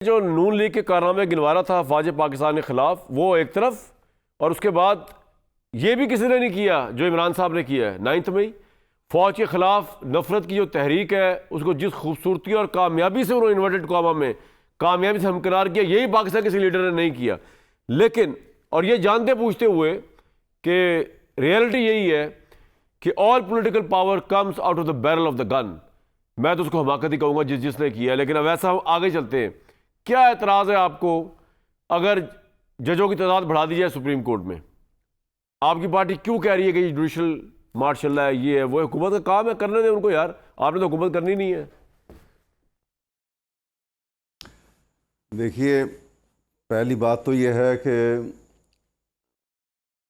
जो नून लीग के कारनामे गिनवा रहा था अफवाज पाकिस्तान के खिलाफ, वो एक तरफ, और उसके बाद ये भी किसी ने नहीं किया जो इमरान साहब ने किया है। 9 मई फौज के खिलाफ नफरत की जो तहरीक है, उसको जिस खूबसूरती और कामयाबी से उन्होंने इन्वर्टेड कॉमा में कामयाबी से हमकिनार किया, यही पाकिस्तान के किसी लीडर ने नहीं किया। लेकिन और ये जानते पूछते हुए कि रियलिटी यही है कि all political power comes out of the barrel of the gun. मैं तो उसको हमाकत ही कहूँगा जिसने किया है। लेकिन अब ऐसा हम आगे चलते हैं। क्या एतराज़ है आपको अगर जजों की तादाद बढ़ा दी जाए सुप्रीम कोर्ट में? आपकी पार्टी क्यों कह रही है कि जुडिशल मार्शल है, ये है वो है? हुकूमत का काम है, करने दें उनको यार, आपने तो हुकूमत करनी नहीं है। देखिए, पहली बात तो यह है कि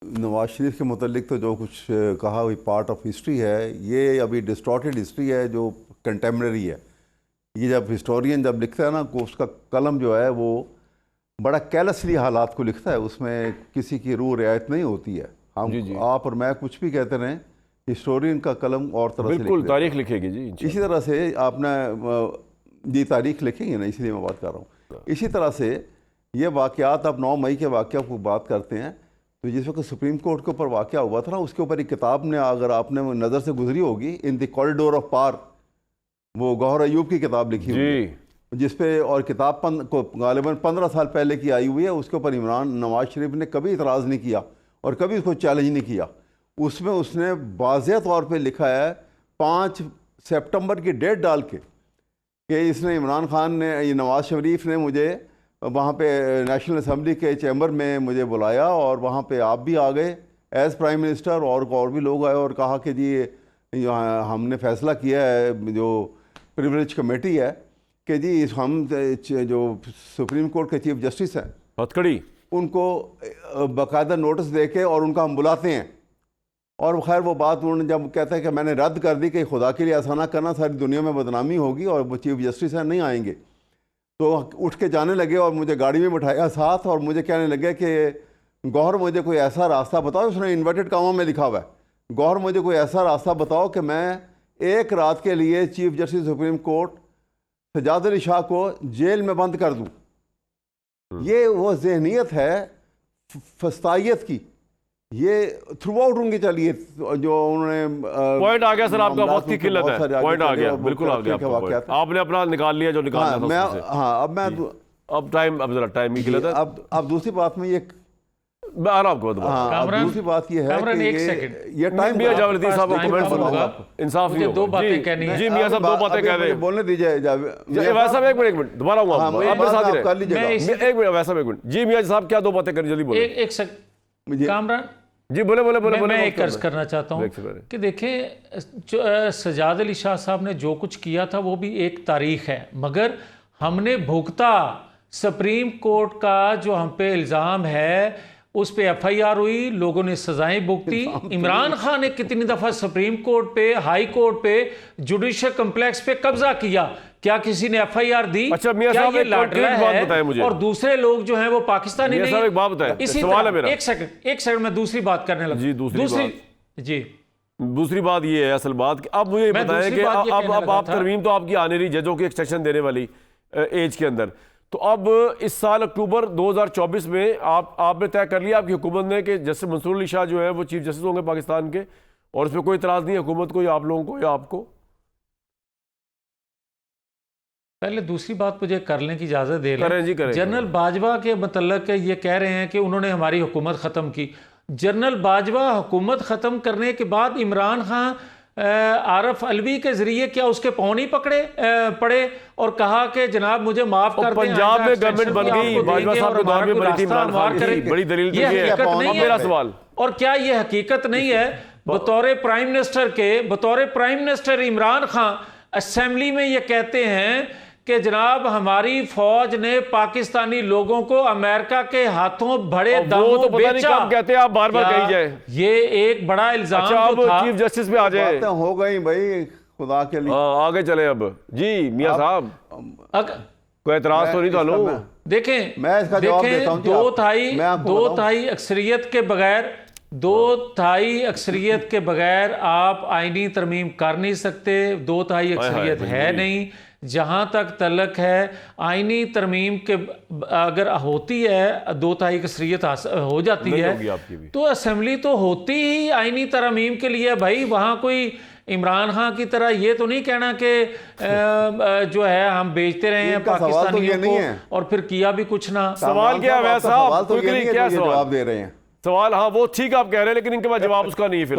नवाज शरीफ के मुतालिक तो जो कुछ कहा वही पार्ट ऑफ हिस्ट्री है। ये अभी डिस्टॉर्टेड हिस्ट्री है जो कंटेम्प्रेरी है। ये जब हिस्टोरियन जब लिखता है ना, को उसका कलम जो है वो बड़ा कैलसली हालात को लिखता है, उसमें किसी की रूह रियायत नहीं होती है। हम जी। आप और मैं कुछ भी कहते रहें, हिस्टोरियन का कलम और तरह से बिल्कुल तारीख लिखेगी जी। इसी तरह से आपने ये तारीख लिखेंगे ना, इसलिए मैं बात कर रहा हूँ। इसी तरह से ये वाक़यात, आप 9 मई के वाक़या को बात करते हैं, तो जिस वक्त सुप्रीम कोर्ट के ऊपर वाक़या हुआ था ना, उसके ऊपर एक किताब ने, अगर आपने नज़र से गुजरी होगी, इन द कॉरिडोर ऑफ पार, वो गौहर अयूब की किताब लिखी हुई है, जिसपे, और किताब गालिबन 15 साल पहले की आई हुई है। उसके ऊपर इमरान नवाज शरीफ ने कभी इतराज़ नहीं किया और कभी उसको चैलेंज नहीं किया। उसमें उसने वाज़ेह तौर पे लिखा है 5 सितंबर की डेट डाल के कि इसने, इमरान खान ने, ये नवाज शरीफ ने मुझे वहाँ पे नेशनल असम्बली के चैम्बर में मुझे बुलाया और वहाँ पे आप भी आ गए एज़ प्राइम मिनिस्टर, और भी लोग आए और कहा कि जी हमने फ़ैसला किया है, जो प्रिविलेज कमेटी है, कि जी हम जो सुप्रीम कोर्ट के चीफ जस्टिस हैं हथकड़ी, उनको बाकायदा नोटिस दे के और उनका हम बुलाते हैं। और खैर वो बात उन्होंने जब कहता है कि मैंने रद्द कर दी कि खुदा के लिए ऐसा ना करना, सारी दुनिया में बदनामी होगी और वो चीफ जस्टिस हैं नहीं आएंगे, तो उठ के जाने लगे और मुझे गाड़ी में बिठाया साथ और मुझे कहने लगे कि गौहर मुझे कोई ऐसा रास्ता बताओ, उसने इन्वर्टेड कामा में लिखा हुआ है, गौहर मुझे कोई ऐसा रास्ता बताओ कि मैं एक रात के लिए chief justice supreme court Sajjad Ali Shah को जेल में बंद कर दूं। ये वो जहनीत है फस्तायत की, ये थ्रू आउट उनकी चलिए जो उन्होंने पॉइंट आ गया सर, आपका वक्त की किल्लत है, पॉइंट आ गया, बिल्कुल आ गया, आपने अपना निकाल लिया जो निकालना था। अब जरा टाइम की किल्लत है। अब दूसरी बात में ये मैं आ रहा हूँ आपको, दूसरी बात ये है कि ये टाइम मियां जावेद साहब को कमेंट सुनूंगा, इंसाफ नहीं दो बातें कहनी है जी। मियां साहब 2 बातें कह रहे हैं, बोलने दीजिए। वैसा एक मिनट दोबारा हूँ, आप मेरे साथ ही रहे, कर लीजिएगा। एक मिनट, वैसा एक मिनट जी। मियां साहब क्या 2 बातें करें, जल्दी बोले। एक सेकंड कामरान जी, बोले। मैं एक अर्ज करना चाहता हूँ कि देखें, सजाद अली शाह साहब ने जो कुछ किया था वो भी एक तारीख है, मगर हमने भुगता सुप्रीम कोर्ट का जो हम पे इल्ज़ाम है, उस पे FIR हुई, लोगों ने सजाएं भुगती। इमरान खान ने कितनी दफ़ा सुप्रीम कोर्ट पे, हाई कोर्ट पे, जुडिशल कम्प्लेक्स पे कब्जा किया, क्या किसी ने FIR दी? अच्छा मियां साहब, एक बात बताएं मुझे, और दूसरे लोग जो हैं वो पाकिस्तानी नहीं। एक बात बताएं, इसी सवाल है मेरा। एक सेकंड मैं दूसरी बात करने लगा जी। दूसरी बात ये है, असल बात कि अब मुझे बताएं कि अब आप तरमीम तो आपकी आने रही जजों की एक्सटेंशन देने वाली एज के अंदर, तो अब इस साल अक्टूबर 2024 में आपने तय कर लिया आपकी हुकूमत ने कि जस्टिस मंसूर अली शाह जो है वो चीफ जस्टिस होंगे पाकिस्तान के, और इसमें कोई इतराज़ नहीं है हुकूमत को या आप लोगों को या आपको? पहले दूसरी बात मुझे करने की इजाज़त दे करें। जनरल बाजवा के मतलब ये कह रहे हैं कि उन्होंने हमारी हुकूमत ख़त्म की। जनरल बाजवा हुकूमत ख़त्म करने के बाद इमरान खान आरफ अलवी के जरिए क्या उसके पाँव नहीं पड़े और कहा कि जनाब मुझे माफ कर दें, पंजाब में गवर्नमेंट बन गई, बाजवा साहब के दौर में बनी थी, इमरान खान की बड़ी दलील तो ये है। मेरा सवाल, और क्या ये हकीकत नहीं है बतौर prime minister Imran Khan assembly में ये कहते हैं कि जनाब हमारी फौज ने पाकिस्तानी लोगों को अमेरिका के हाथों बड़े दामों तो पता नहीं कब कहते हैं, आप बार-बार कही जाए, ये एक बड़ा इल्जाम था। चीफ जस्टिस पे आ जाए, हो गई भाई, खुदा के लिए आगे चले अब जी। मियां साहब कोई एतराज तो नहीं था? देखें, मैं इसका जवाब देता हूं, दो तिहाई अक्सरियत के बगैर आप आईनी तरमीम कर नहीं सकते। 2 तिहाई अक्सरियत है नहीं, जहाँ तक तलक है आइनी तरमीम के, अगर होती है 2 तिहाई अक्सरियत हो जाती नहीं है होगी आपकी भी। तो असेंबली तो होती ही आइनी तरमीम के लिए भाई। वहाँ कोई इमरान खान की तरह ये तो नहीं कहना कि जो है हम बेचते रहे हैं इनका सवाल तो ये पाकिस्तानियों नहीं को है। और फिर किया भी कुछ ना। सवाल क्या है आपका वैसा सवाल तो ये quickly नहीं है क्या जो ये सवाल? जवाब दे रहे हैं। सवाल हाँ वो ठीक आप कह रहे हैं, लेकिन इनके पास जवाब उसका नहीं है फिलहाल।